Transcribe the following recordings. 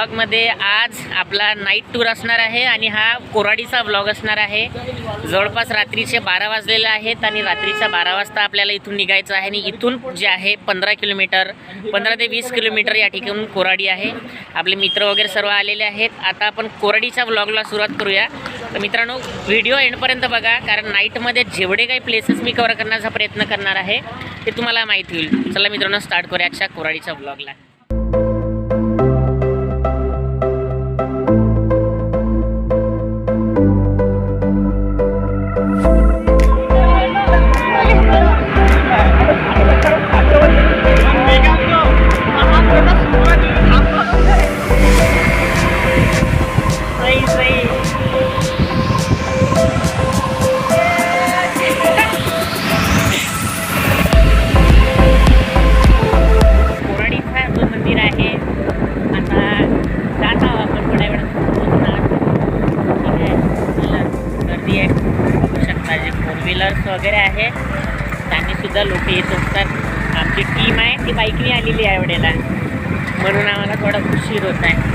ब्लॉगमध्ये आज आपला नाईट टूर असणार आहे आणि हा कोराडीचा ब्लॉग असणार आहे। जवळपास रात्रीचे 12 वाजलेले आहेत आणि रात्रीच्या 12 वाजता आपल्याला इथून निघायचं आहे आणि इथून जे आहे 15 किलोमीटर 15 ते 20 किलोमीटर या ठिकाणून कोराडी आहे। आपले मित्र वगैरे सर्व आलेले आहेत। आता आपण कोराडीच्या ब्लॉगला सुरुवात करूया। तर मित्रांनो व्हिडिओ एंडपर्यंत बघा, कारण नाईटमध्ये जेवढे काही प्लेसेस मी कव्हर करण्याचा प्रयत्न करणार आहे ते तुम्हाला माहिती होईल। चला मित्रांनो स्टार्ट करूया आजच्या कोराडीच्या ब्लॉगला। वगैरे आहे त्यांनी सुद्धा लोक येत असतात। आमची टीम आहे ती बाईकने आलेली आहे एवढ्याला, म्हणून आम्हाला थोडा उशीर होत आहे।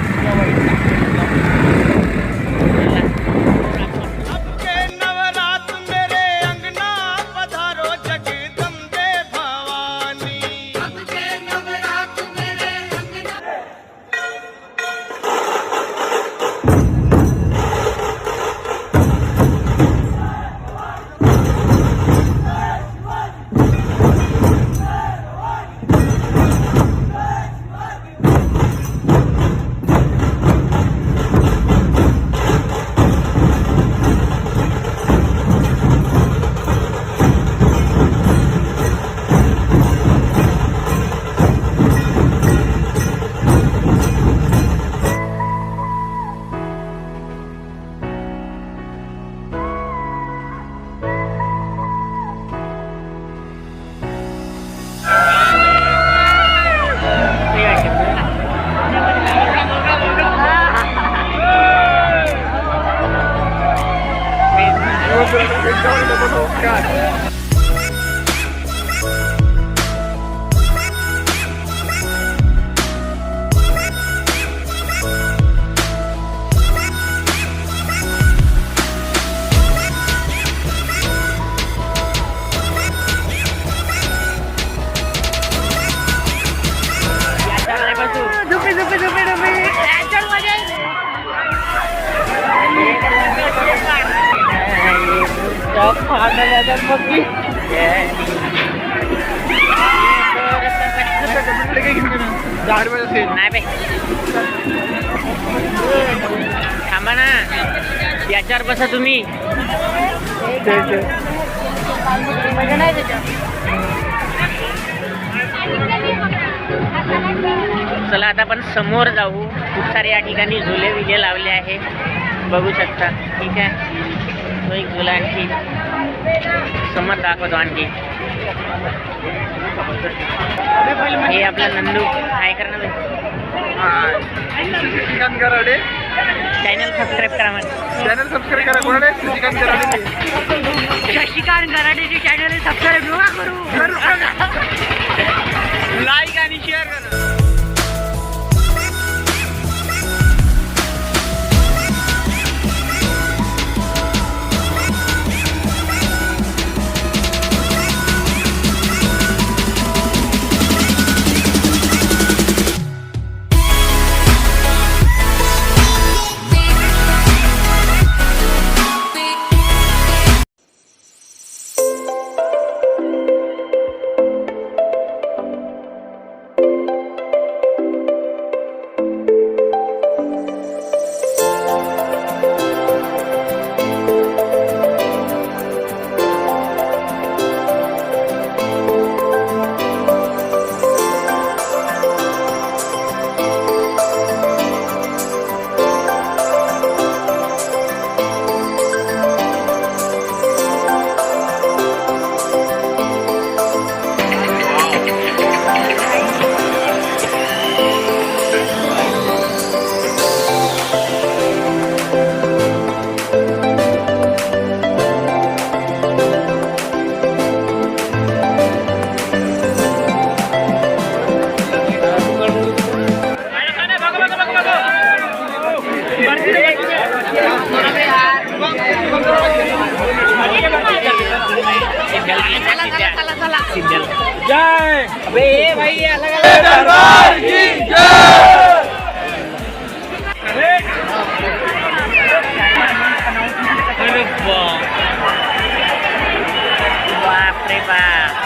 थांबा ना, याच्यावर बसा तुम्ही। चला आता आपण समोर जाऊ। खूप सारे या ठिकाणी झुले विले लावले आहे, बघू शकता। ठीक आहे, तो एक झुला आणखी समोर दाखवतो। आणखी हे आपला नंदू काय करणार चॅनल सबस्क्राईब करा। चॅनल सबस्क्राईब करा। कोणाला शशिकांत गराडे, शशिकांत गराडेचे चॅनल सबस्क्राईब करू, लाईक आणि शेअर करा। अबे ये भाई अलग अलग अरे बाप रे बाप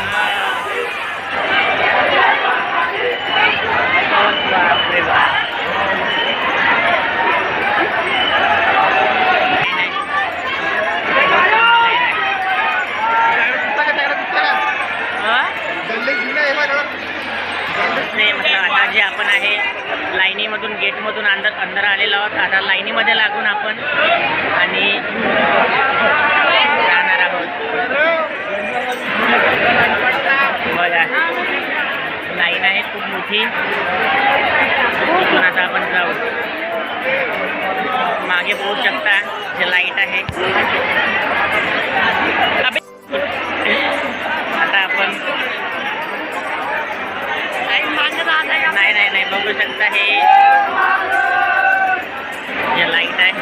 बाप रे बाप नाही म्हटलं आता जे आपण आहे लाईनीमधून गेटमधून अंदर आलेलो आहोत. आता लाईनीमध्ये लागून आपण आणि जाणार आहोत. बघा लाईन आहे खूप मोठी. तिथून आता आपण जाऊ. मागे बघू शकता जे लाईट आहे. आता आपण नाही बघू शकता हे जे लाईट आहे.